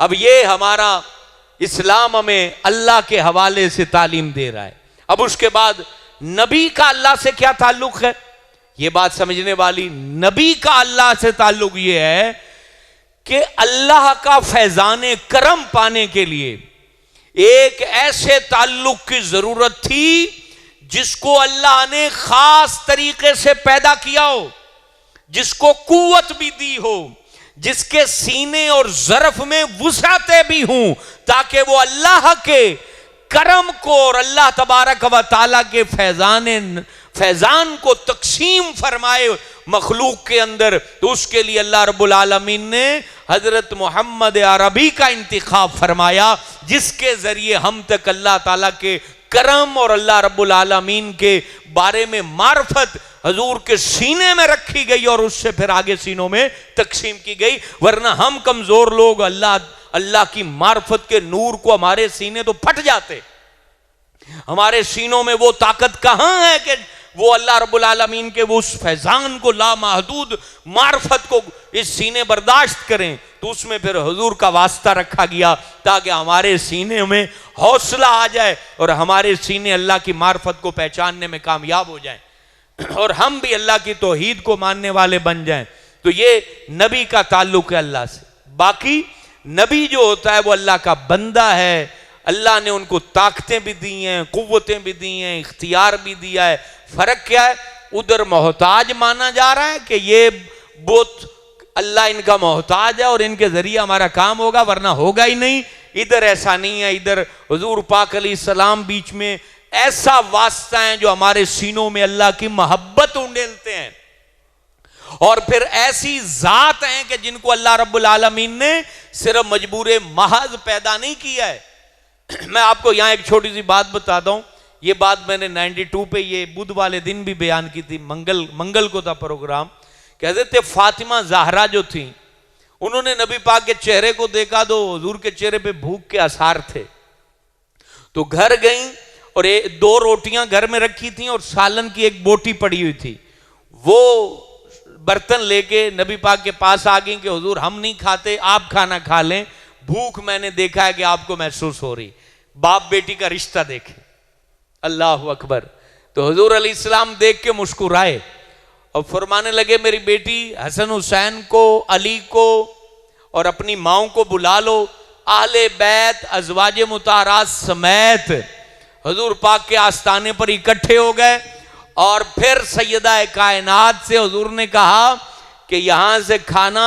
अब ये हमारा इस्लाम हमें अल्लाह के हवाले से तालीम दे रहा है। अब उसके बाद नबी का अल्लाह से क्या ताल्लुक है, ये बात समझने वाली। नबी का अल्लाह से ताल्लुक ये है कि अल्लाह का फैजान करम पाने के लिए एक ऐसे ताल्लुक की जरूरत थी जिसको अल्लाह ने खास तरीके से पैदा किया हो, जिसको कुव्वत भी दी हो, जिसके सीने और ज़र्फ में वुसाते भी हूं, ताकि वो अल्लाह के करम को और अल्लाह तबारक व ताला के फैजान को तकसीम फरमाए मखलूक के अंदर। तो उसके लिए अल्लाह रब्बुल आलमीन ने हजरत मोहम्मद अरबी का इंतिखाब फरमाया, जिसके जरिए हम तक अल्लाह ताला के करम और अल्लाह रब्बुल आलमीन के बारे में मार्फत हजूर के सीने में रखी गई और उससे फिर आगे सीनों में तकसीम की गई। वरना हम कमजोर लोग अल्लाह की मार्फत के नूर को हमारे सीने तो फट जाते, हमारे सीनों में वो ताकत कहां है कि वो अल्लाह रब्बुल आलमीन के वो उस फैजान को, लामहदूद मार्फत को इस सीने बर्दाश्त करें। तो उसमें फिर हुजूर का वास्ता रखा गया ताकि हमारे सीने में हौसला आ जाए और हमारे सीने अल्लाह की मार्फत को पहचानने में कामयाब हो जाएं और हम भी अल्लाह की तौहीद को मानने वाले बन जाएं। तो ये नबी का ताल्लुक है अल्लाह से। बाकी नबी जो होता है वो अल्लाह का बंदा है। अल्लाह ने उनको ताकतें भी दी हैं, कुव्वतें भी दी हैं, इख्तियार भी दिया है। फर्क क्या है, उधर मोहताज माना जा रहा है कि ये बुत अल्लाह इनका मोहताज है और इनके जरिए हमारा काम होगा, वरना होगा ही नहीं। इधर ऐसा नहीं है, इधर हुजूर पाक अलैहिस्सलाम बीच में ऐसा वास्ता है जो हमारे सीनों में अल्लाह की मोहब्बत उंडेलते हैं और फिर ऐसी जात हैं कि जिनको अल्लाह रब्बुल आलमीन ने सिर्फ मजबूर महज पैदा नहीं किया है। मैं आपको यहां एक छोटी सी बात बताता हूं। ये बात मैंने 92 पे ये बुध वाले दिन भी बयान की थी, मंगल को था प्रोग्राम। कहते थे फातिमा ज़हरा जो थी, उन्होंने नबी पाक के चेहरे को देखा तो हुजूर के चेहरे पे भूख के आसार थे, तो घर गई और 2 रोटियां घर में रखी थी और सालन की एक बोटी पड़ी हुई थी। वो बर्तन लेके नबी पाक के पास आ गई कि हुजूर हम नहीं खाते, आप खाना खा लें, भूख मैंने देखा है कि आपको महसूस हो रही। बाप बेटी का रिश्ता देखें, अल्लाह अकबर। तो हुजूर अलैहिस्सलाम देख के मुस्कुराए और फरमाने लगे मेरी बेटी हसन हुसैन को, अली को और अपनी माओ को बुला लो। आहले बैत अज़वाज मुताहरात समेत हुजूर पाक के आस्थाने पर इकट्ठे हो गए और फिर सैयदा कायनात से हुजूर ने कहा कि यहां से खाना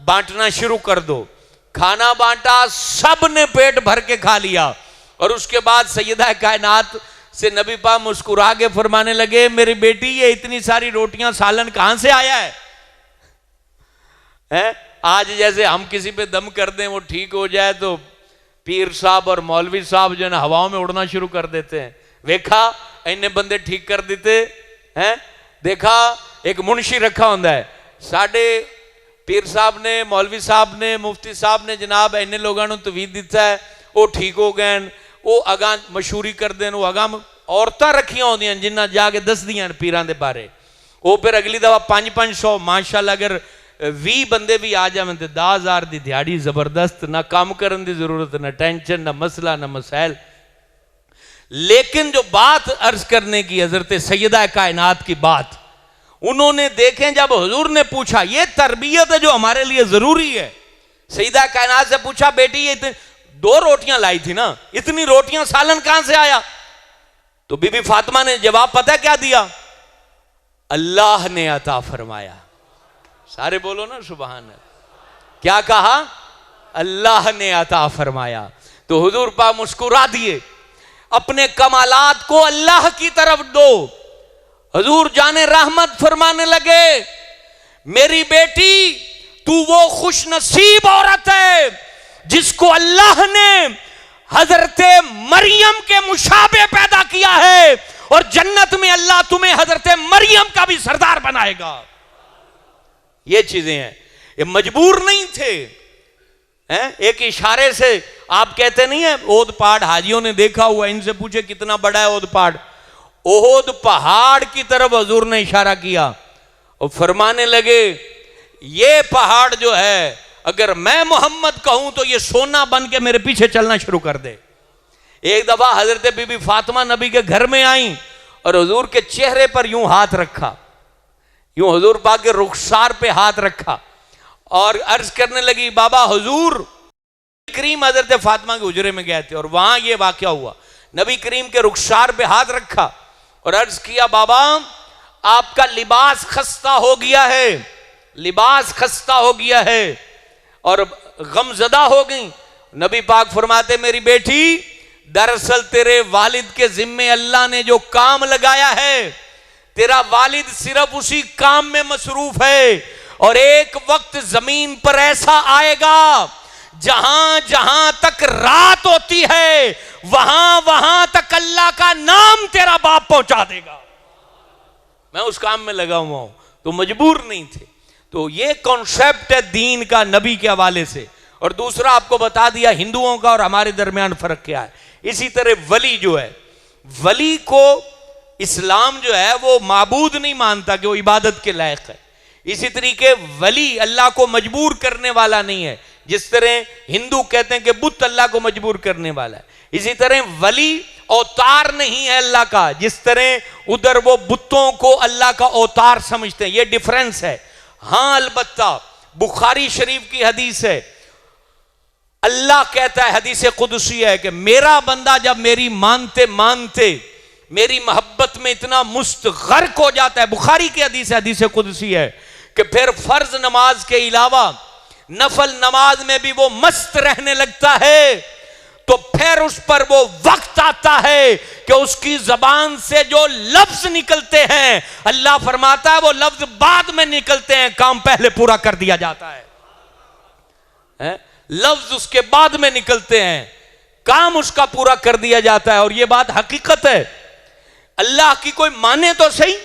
बांटना शुरू कर दो। खाना बांटा, सब ने पेट भर के खा लिया और उसके बाद सैयदा कायनात से नबी पाक मुस्कुरा के फरमाने लगे मेरी बेटी ये इतनी सारी रोटियां सालन कहां से आया है? आज जैसे हम किसी पे दम कर दें वो ठीक हो जाए तो पीर साहब और मौलवी साहब जो है ना हवाओं में उड़ना शुरू कर देते हैं। देखा इन्ने बंदे ठीक कर देते हैं। देखा एक मुंशी रखा होता है, साढ़े पीर साहब ने, मौलवी साहब ने, मुफ्ती साहब ने जनाब इन्ने लोगों को तवीज दिता है, वो ठीक हो गए। वो अगा मशहूरी कर देन, वो अगा औरतां रखियां होंदियां जिन्ना जाके दसदियां पीरां दे बारे। वो फिर अगली दफा 500-500 माशाअल्लाह अगर 20 बंदे भी आ जाए तो 10,000 की दिहाड़ी जबरदस्त, ना काम करने की जरूरत, ना टेंशन, ना मसला, ना मसाइल। लेकिन जो बात अर्ज करने की हजरत सैयदा कायनात की बात, उन्होंने देखें जब हुजूर ने पूछा, ये तरबियत है जो हमारे लिए जरूरी है। सैयदा कायनात से पूछा बेटी ये 2 रोटियां लाई थी ना, इतनी रोटियां सालन कहां से आया? तो बीबी फातिमा ने जवाब पता क्या दिया? अल्लाह ने अता फरमाया। सारे बोलो ना सुभान अल्लाह। क्या कहा? अल्लाह ने अता फरमाया। तो हुजूर पाक मुस्कुरा दिए, अपने कमालात को अल्लाह की तरफ दो। हुजूर जाने रहमत फरमाने लगे मेरी बेटी तू वो खुश नसीब औरत है जिसको अल्लाह ने हजरत मरियम के मुशाबे पैदा किया है और जन्नत में अल्लाह तुम्हें हजरत मरियम का भी सरदार बनाएगा। ये चीजें हैं, ये मजबूर नहीं थे। एक इशारे से आप कहते नहीं है ओहद पहाड़, हाजियों ने देखा हुआ, इनसे पूछे कितना बड़ा है ओहद पहाड़। ओहद पहाड़ की तरफ हुजूर ने इशारा किया और फरमाने लगे ये पहाड़ जो है अगर मैं मोहम्मद कहूं तो ये सोना बन के मेरे पीछे चलना शुरू कर दे। एक दफा हजरत बीबी फातिमा नबी के घर में आई और हुजूर के चेहरे पर यूं हाथ रखा, यूं हुजूर पाक के रुखसार पे हाथ रखा और अर्ज करने लगी, बाबा हुजूर करीम हजरत फातिमा के हुजरे में गए थे और वहां ये वाकया हुआ। नबी करीम के रुखसार पे हाथ रखा और अर्ज किया, बाबा आपका लिबास खस्ता हो गया है, लिबास खस्ता हो गया है और गमजदा हो गई। नबी पाक फरमाते, मेरी बेटी दरअसल तेरे वालिद के जिम्मे अल्लाह ने जो काम लगाया है, तेरा वालिद सिर्फ उसी काम में मसरूफ है और एक वक्त जमीन पर ऐसा आएगा जहां जहां तक रात होती है वहां वहां तक अल्लाह का नाम तेरा बाप पहुंचा देगा। मैं उस काम में लगा हुआ हूं, तो मजबूर नहीं थे। तो ये कॉन्सेप्ट है दीन का नबी के हवाले से। और दूसरा आपको बता दिया हिंदुओं का और हमारे दरमियान फर्क क्या है। इसी तरह वली जो है, वली को इस्लाम जो है वो माबूद नहीं मानता कि वो इबादत के लायक है। इसी तरीके वली अल्लाह को मजबूर करने वाला नहीं है, जिस तरह हिंदू कहते हैं कि बुत अल्लाह को मजबूर करने वाला है। इसी तरह वली अवतार नहीं है अल्लाह का, जिस तरह उधर वो बुतों को अल्लाह का अवतार समझते हैं। ये डिफरेंस है। हां अलबत्ता बुखारी शरीफ की हदीस है, अल्लाह कहता है, हदीस कुदसी है कि मेरा बंदा जब मेरी मानते मानते मेरी मोहब्बत में इतना मुस्तगर्क हो जाता है, बुखारी की हदीस कुदसी है कि फिर फर्ज नमाज के अलावा नफल नमाज में भी वो मस्त रहने लगता है। तो फिर उस पर वो वक्त आता है कि उसकी जबान से जो लफ्ज निकलते हैं, अल्लाह फरमाता है वो लफ्ज बाद में निकलते हैं, काम पहले पूरा कर दिया जाता है। लफ्ज उसके बाद में निकलते हैं, काम उसका पूरा कर दिया जाता है। और ये बात हकीकत है। अल्लाह की कोई माने तो सही।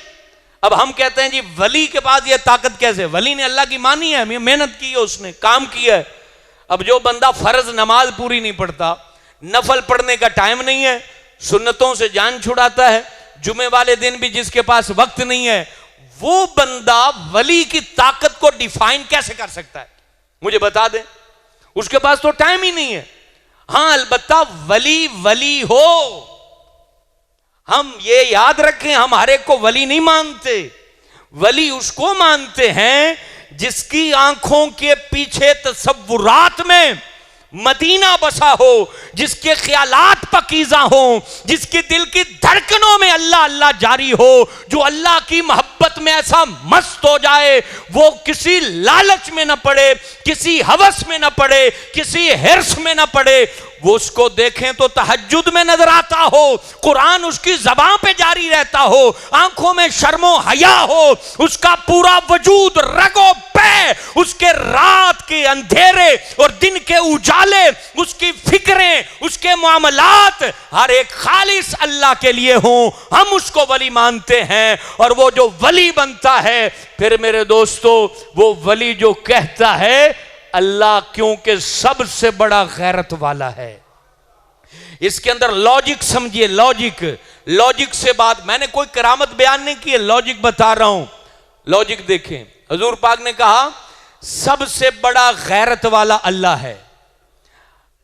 अब हम कहते हैं जी वली के पास ये ताकत कैसे? वली ने अल्लाह की मानी है, मेहनत की है, उसने काम किया है। अब जो बंदा फर्ज नमाज पूरी नहीं पढ़ता, नफल पढ़ने का टाइम नहीं है, सुन्नतों से जान छुड़ाता है, जुमे वाले दिन भी जिसके पास वक्त नहीं है, वो बंदा वली की ताकत को डिफाइन कैसे कर सकता है? मुझे बता दें। उसके पास तो टाइम ही नहीं है। हां अलबत्ता वली वली हो। हम ये याद रखें, हम हर एक को वली नहीं मानते। वली उसको मानते हैं जिसकी आंखों के पीछे तसव्वुरात में मदीना बसा हो, जिसके ख्यालात पकीज़ा हो, जिसके दिल की धड़कनों में अल्लाह अल्लाह जारी हो, जो अल्लाह की मोहब्बत में ऐसा मस्त हो जाए वो किसी लालच में न पड़े, किसी हवस में न पड़े, किसी हिर्स में न पड़े। वो उसको देखें तो तहज्जुद में नजर आता हो, कुरान उसकी ज़बान पे जारी रहता हो, आंखों में शर्मो हया हो, उसका पूरा वजूद रगो पे उसके रात के अंधेरे और दिन के उजाले, उसकी फिक्रें, उसके मामलात हर एक खालिस अल्लाह के लिए हों, हम उसको वली मानते हैं। और वो जो वली बनता है, फिर मेरे दोस्तों वो वली जो कहता है अल्लाह क्योंकि सबसे बड़ा गैरत वाला है। इसके अंदर लॉजिक समझिए, लॉजिक से बात, मैंने कोई करामत बयान नहीं की है, लॉजिक बता रहा हूं। लॉजिक देखें, हुजूर पाक ने कहा सबसे बड़ा गैरत वाला अल्लाह है।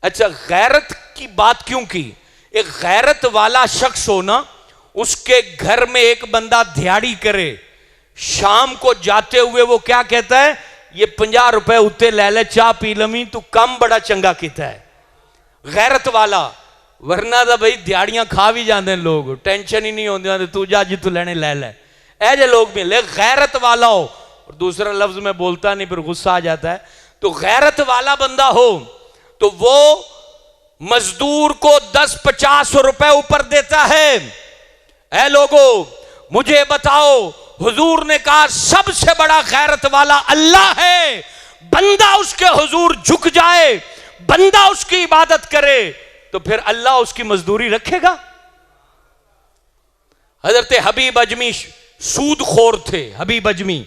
अच्छा, गैरत की बात क्यों की? एक गैरत वाला शख्स हो ना, उसके घर में एक बंदा दिहाड़ी करे, शाम को जाते हुए वो क्या कहता है, ये 50 रुपए उत्ते ले ले, चाह पी लमी, तू कम बड़ा चंगा किता है। गैरत वाला। वरना तो भाई दिहाड़ियां खा भी जाते हैं लोग, टेंशन ही नहीं होती, तू जा जितू लेने ले ले, ऐसे लोग भी। ले गैरत वाला हो, और दूसरा लफ्ज में बोलता नहीं फिर गुस्सा आ जाता है। तो गैरत वाला बंदा हो तो वो मजदूर को 10-50 रुपए ऊपर देता है। ऐ लोगों मुझे बताओ, हुजूर ने कहा सबसे बड़ा गैरत वाला अल्लाह है। बंदा उसके हुजूर झुक जाए, बंदा उसकी इबादत करे, तो फिर अल्लाह उसकी मजदूरी रखेगा? हजरत हबीब अजमी सूदखोर थे। हबीब अजमी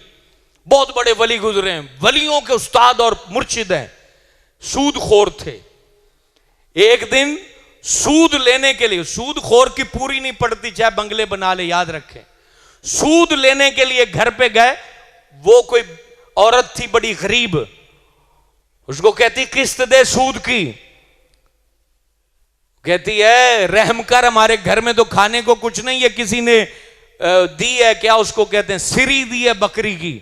बहुत बड़े वली गुजरे हैं, वलियों के उस्ताद और मुर्शिद हैं, सूदखोर थे। एक दिन सूद लेने के लिए, सूदखोर की पूरी नहीं पड़ती चाहे बंगले बना ले, याद रखें। सूद लेने के लिए घर पे गए, वो कोई औरत थी बड़ी गरीब, उसको कहती किस्त दे सूद की, कहती है रहम कर, हमारे घर में तो खाने को कुछ नहीं है, किसी ने दी है, क्या उसको कहते हैं, सिरी दी है बकरी की,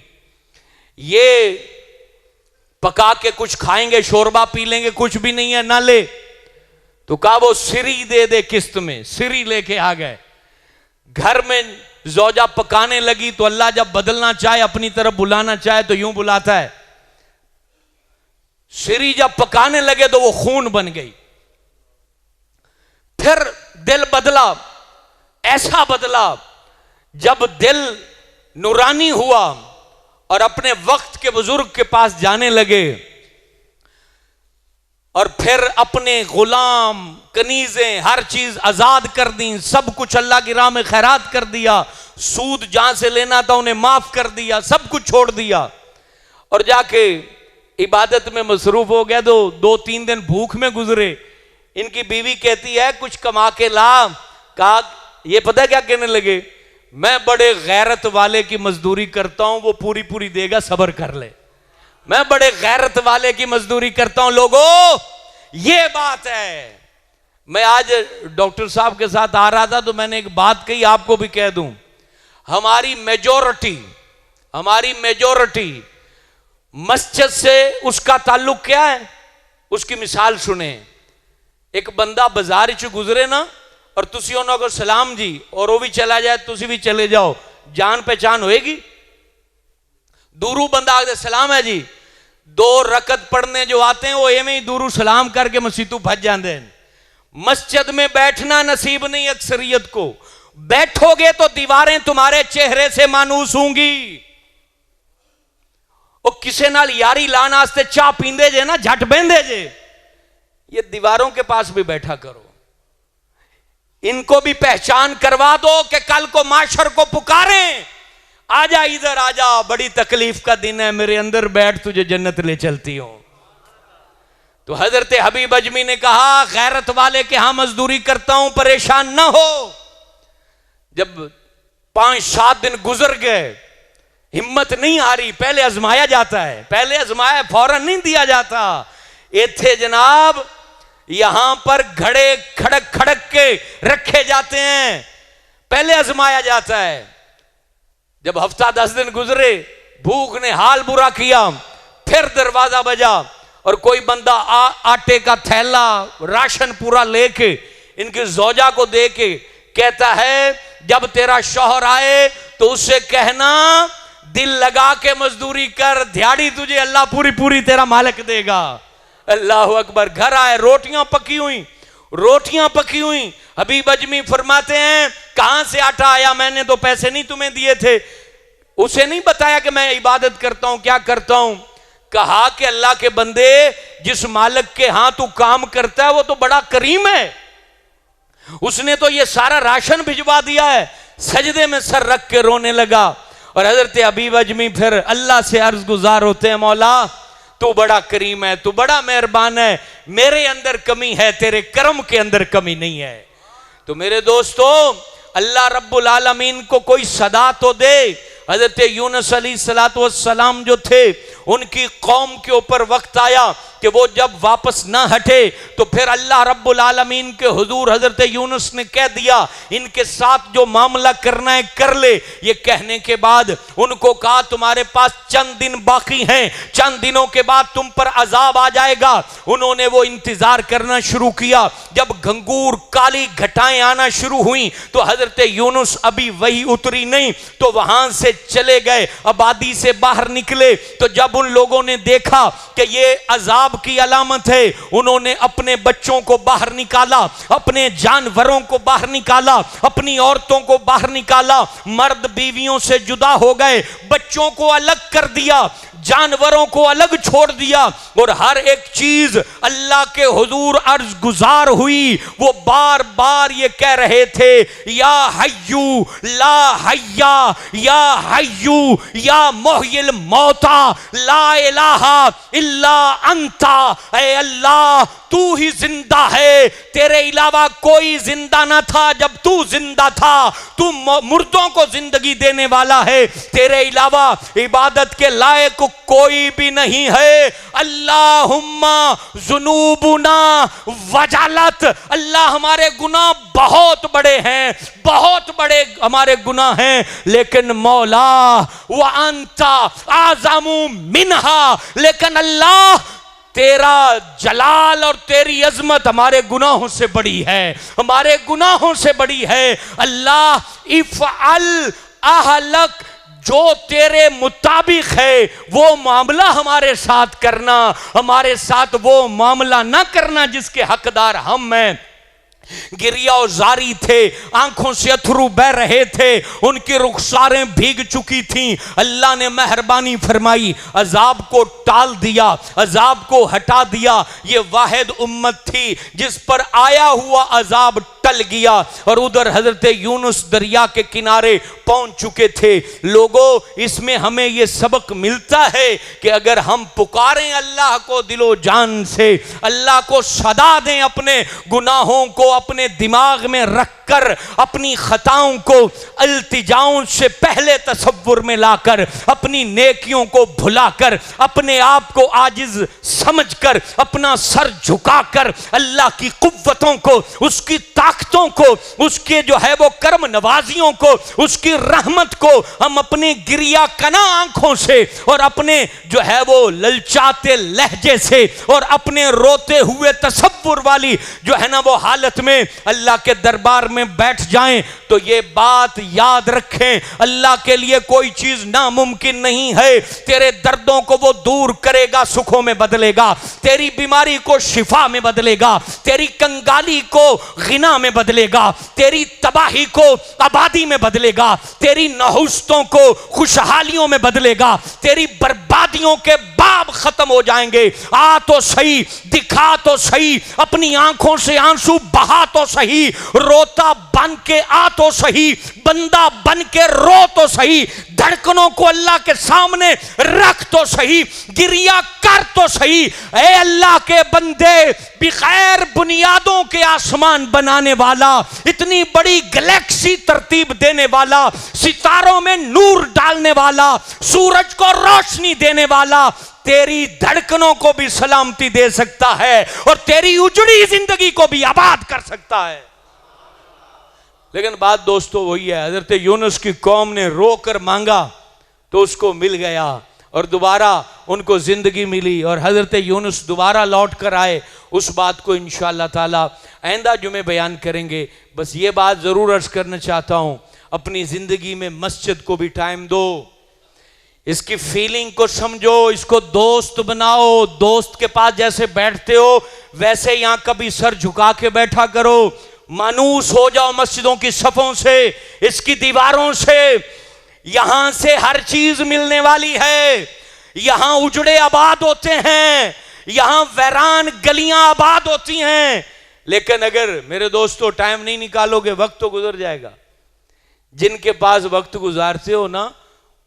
ये पका के कुछ खाएंगे, शोरबा पी लेंगे, कुछ भी नहीं है ना ले। तो कहा वो सिरी दे दे किस्त में, सिरी लेके आ गए। घर में जौजा पकाने लगी तो अल्लाह जब बदलना चाहे, अपनी तरफ बुलाना चाहे तो यूं बुलाता है। सिरी जब पकाने लगे तो वो खून बन गई। फिर दिल बदला, ऐसा बदला जब दिल नूरानी हुआ और अपने वक्त के बुजुर्ग के पास जाने लगे और फिर अपने गुलाम कनीजें हर चीज आजाद कर दी, सब कुछ अल्लाह की राह में खैरात कर दिया, सूद जहां से लेना था उन्हें माफ कर दिया, सब कुछ छोड़ दिया और जाके इबादत में मसरूफ हो गया। तो 2-3 दिन भूख में गुजरे। इनकी बीवी कहती है कुछ कमा के ला। कहा ये पता है क्या कहने लगे, मैं बड़े गैरत वाले की मजदूरी करता हूं, वो पूरी पूरी देगा, सब्र कर ले। मैं बड़े गैरत वाले की मजदूरी करता हूं। लोगों ये बात है। मैं आज डॉक्टर साहब के साथ आ रहा था तो मैंने एक बात कही, आपको भी कह दूं, हमारी मेजॉरिटी मस्जिद से उसका ताल्लुक क्या है, उसकी मिसाल सुने। एक बंदा बाजार च गुजरे ना और तुसी उन्होंने को सलाम जी और वो भी चला जाए, तुसी भी चले जाओ, जान पहचान होएगी। दूरू बंदा आगे सलाम है जी, 2 रकत पढ़ने जो आते हैं वो एवं ही दूरू सलाम करके मसीतू फंस जाते हैं। मस्जिद में बैठना नसीब नहीं अक्सरियत को, बैठोगे तो दीवारें तुम्हारे चेहरे से मानूस होंगी। वो किसे नाल यारी लान आस्ते चाह पींदे जे ना, झट बहंदे जे, ये दीवारों के पास भी बैठा करो। इनको भी पहचान करवा दो कि कल को माशर को पुकारें, आजा इधर आजा, बड़ी तकलीफ का दिन है, मेरे अंदर बैठ, तुझे जन्नत ले चलती हूं। तो हजरत हबीब अजमी ने कहा गैरत वाले के यहां मजदूरी करता हूं, परेशान ना हो। जब 5-7 दिन गुजर गए, हिम्मत नहीं आ रही, पहले आजमाया जाता है, पहले आजमाया फौरन नहीं दिया जाता। इत्थे जनाब यहां पर घड़े खड़क खड़क के रखे जाते हैं, पहले आजमाया जाता है। जब हफ्ता 10 दिन गुजरे, भूख ने हाल बुरा किया, फिर दरवाजा बजा और कोई बंदा आटे का थैला राशन पूरा लेके इनकी जौजा को दे के कहता है जब तेरा शौहर आए तो उससे कहना दिल लगा के मजदूरी कर, दिहाड़ी तुझे अल्लाह पूरी पूरी तेरा मालिक देगा। अल्लाह अकबर। घर आए, रोटियां पकी हुई। हबीब अजमी फरमाते हैं कहां से आटा आया, मैंने तो पैसे नहीं तुम्हें दिए थे। उसे नहीं बताया कि मैं इबादत करता हूं, क्या करता हूं। कहा कि अल्लाह के बंदे, जिस मालिक के हाथ तू काम करता है वो तो बड़ा करीम है, उसने तो ये सारा राशन भिजवा दिया है। सजदे में सर रख के रोने लगा और हजरत हबीब अजमी फिर अल्लाह से अर्ज गुजार होते हैं, मौला तू बड़ा करीम है, तू बड़ा मेहरबान है, मेरे अंदर कमी है, तेरे करम के अंदर कमी नहीं है। तो मेरे दोस्तों, अल्लाह रब्बुल आलमीन को कोई सदा तो दे। हजरत यूनुस अलैहिस्सलाम जो थे, उनकी कौम के ऊपर वक्त आया कि वो जब वापस ना हटे तो फिर अल्लाह रब्बुल आलमीन के हुजूर हजरत यूनुस ने कह दिया इनके साथ जो मामला करना है कर ले। ये कहने के बाद उनको कहा तुम्हारे पास चंद दिन बाकी हैं, चंद दिनों के बाद तुम पर अजाब आ जाएगा। उन्होंने वो इंतजार करना शुरू किया। जब घंगूर काली घटाएं आना शुरू हुई तो हजरत यूनुस अभी वही उतरी नहीं, तो वहां से चले गए, आबादी से बाहर निकले। तो जब उन लोगों ने देखा कि ये अजाब की अलामत है, उन्होंने अपने बच्चों को बाहर निकाला, अपने जानवरों को बाहर निकाला, अपनी औरतों को बाहर निकाला, मर्द बीवियों से जुदा हो गए, बच्चों को अलग कर दिया, जानवरों को अलग छोड़ दिया और हर एक चीज अल्लाह के हुजूर अर्ज गुजार हुई। वो बार बार ये कह रहे थे या हय्यू ला हय्या, या हय्यू या मुहयिल मौता ला इलाहा इल्ला अंता। ऐ अल्लाह तू ही जिंदा है, तेरे अलावा कोई जिंदा ना था जब तू जिंदा था, तू मुर्दों को जिंदगी देने वाला है, तेरे अलावा इबादत के लायक कोई भी नहीं है। अल्लाहुम्मा जुनूबुना वजालत, अल्लाह हमारे गुनाह बहुत बड़े हैं, बहुत बड़े हमारे गुनाह हैं, लेकिन मौला व अंता आज़मु मिनहा, लेकिन अल्लाह तेरा जलाल और तेरी अजमत हमारे गुनाहों से बड़ी है, हमारे गुनाहों से बड़ी है। अल्लाह इफ़अल अहलक, जो तेरे मुताबिक है वो मामला हमारे साथ करना, हमारे साथ वो मामला ना करना जिसके हकदार हम हैं। गिरिया और जारी थे, आंखों से अथरू बह रहे थे, उनकी रुखसारें भीग चुकी थीं। अल्लाह ने मेहरबानी फरमाई, अजाब को टाल दिया, अजाब को हटा दिया। ये वाहिद उम्मत थी जिस पर आया हुआ अजाब टल गया, और उधर हजरत यूनुस दरिया के किनारे पहुंच चुके थे। लोगों, इसमें हमें यह सबक मिलता है कि अगर हम पुकारें अल्लाह को दिलो जान से, अल्लाह को सदा दें, अपने गुनाहों को अपने दिमाग में रखकर, अपनी खताओं को इल्तिजाओं से पहले तसव्वुर में लाकर, अपनी नेकियों को भुलाकर, अपने आप को आजिज समझकर, अपना सर झुकाकर अल्लाह की कुव्वतों को, उसकी ताकतों को, उसके जो है वो कर्म नवाजियों को, उसकी रहमत को हम अपने गिरिया कना आंखों से और अपने जो है वो ललचाते लहजे से और अपने रोते हुए तसव्वुर वाली जो है ना वो हालत में अल्लाह के दरबार में बैठ जाएं, तो ये बात याद रखें, अल्लाह के लिए कोई चीज नामुमकिन नहीं है। तेरे दर्दों को वो दूर करेगा, सुखों में बदलेगा, तेरी बीमारी को शिफा में बदलेगा, तेरी कंगाली को गिना में बदलेगा, तेरी तबाही को आबादी में बदलेगा, तेरी नहुस्तों को खुशहालियों में बदलेगा, तेरी बर्बादियों के बाब खत्म हो जाएंगे। आ तो सही, दिखा तो सही, अपनी आंखों से आंसू बहा तो सही, रोता बन के आ तो सही, बंदा बन के रो तो सही, धड़कनों को अल्लाह के सामने रख तो सही, गिरिया कर तो सही। ए अल्लाह के बंदे, बिगैर बुनियादों के आसमान बनाने वाला, इतनी बड़ी गैलेक्सी तरतीब देने वाला, सितारों में नूर डालने वाला, सूरज को रोशनी देने वाला, तेरी धड़कनों को भी सलामती दे सकता है और तेरी उजड़ी जिंदगी को भी आबाद कर सकता है। लेकिन बात दोस्तों वही है, हजरत यूनुस की कौम ने रोकर मांगा तो उसको मिल गया और दोबारा उनको जिंदगी मिली और हजरत यूनुस दोबारा लौट कर आए। उस बात को इंशाअल्लाह ताला आइंदा जुमे बयान करेंगे। बस ये बात जरूर अर्ज करना चाहता हूं, अपनी जिंदगी में मस्जिद को भी टाइम दो, इसकी फीलिंग को समझो, इसको दोस्त बनाओ। दोस्त के पास जैसे बैठते हो वैसे यहां कभी सर झुका के बैठा करो, मानूस हो जाओ मस्जिदों की सफों से, इसकी दीवारों से। यहां से हर चीज मिलने वाली है, यहां उजड़े आबाद होते हैं, यहां वैरान गलियां आबाद होती हैं। लेकिन अगर मेरे दोस्तों टाइम नहीं निकालोगे वक्त तो गुजर जाएगा। जिनके पास वक्त गुजारते हो ना,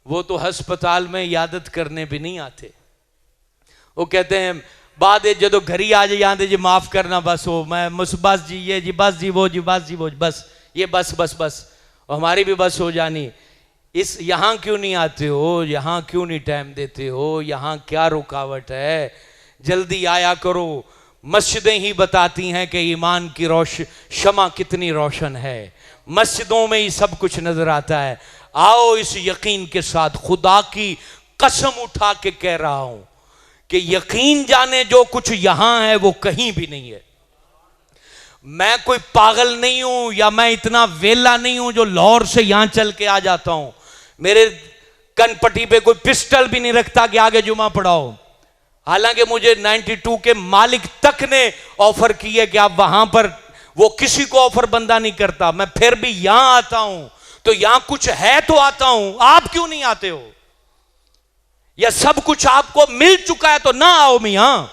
वो तो अस्पताल में इयादत करने भी नहीं आते। वो कहते हैं बाद जो घरी आ जाए आते जी माफ करना, बस हो मैं बस जी ये जी बस जी वो जी बस जी वो बस ये बस बस बस और हमारी भी बस हो जानी। इस यहाँ क्यों नहीं आते हो, यहाँ क्यों नहीं टाइम देते हो, यहाँ क्या रुकावट है? जल्दी आया करो। मस्जिदें ही बताती हैं कि ईमान की शमा कितनी रोशन है। मस्जिदों में ही सब कुछ नजर आता है। आओ इस यकीन के साथ, खुदा की कसम उठा के कह रहा हूं कि यकीन जाने जो कुछ यहां है वो कहीं भी नहीं है। मैं कोई पागल नहीं हूं या मैं इतना वेला नहीं हूं जो लाहौर से यहां चल के आ जाता हूं। मेरे कनपट्टी पे कोई पिस्टल भी नहीं रखता कि आगे जुमा पढ़ाओ। हालांकि मुझे 92 के मालिक तक ने ऑफर की है कि आप वहां पर, वो किसी को ऑफर बंदा नहीं करता। मैं फिर भी यहां आता हूं तो यहां कुछ है तो आता हूं। आप क्यों नहीं आते हो? या सब कुछ आपको मिल चुका है तो ना आओ मियां।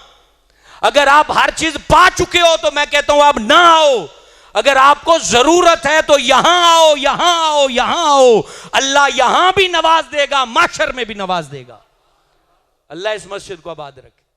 अगर आप हर चीज पा चुके हो तो मैं कहता हूं आप ना आओ। अगर आपको जरूरत है तो यहां आओ, यहां आओ, यहां आओ। अल्लाह यहां भी नवाज देगा, माशर में भी नवाज देगा। अल्लाह इस मस्जिद को आबाद रखे।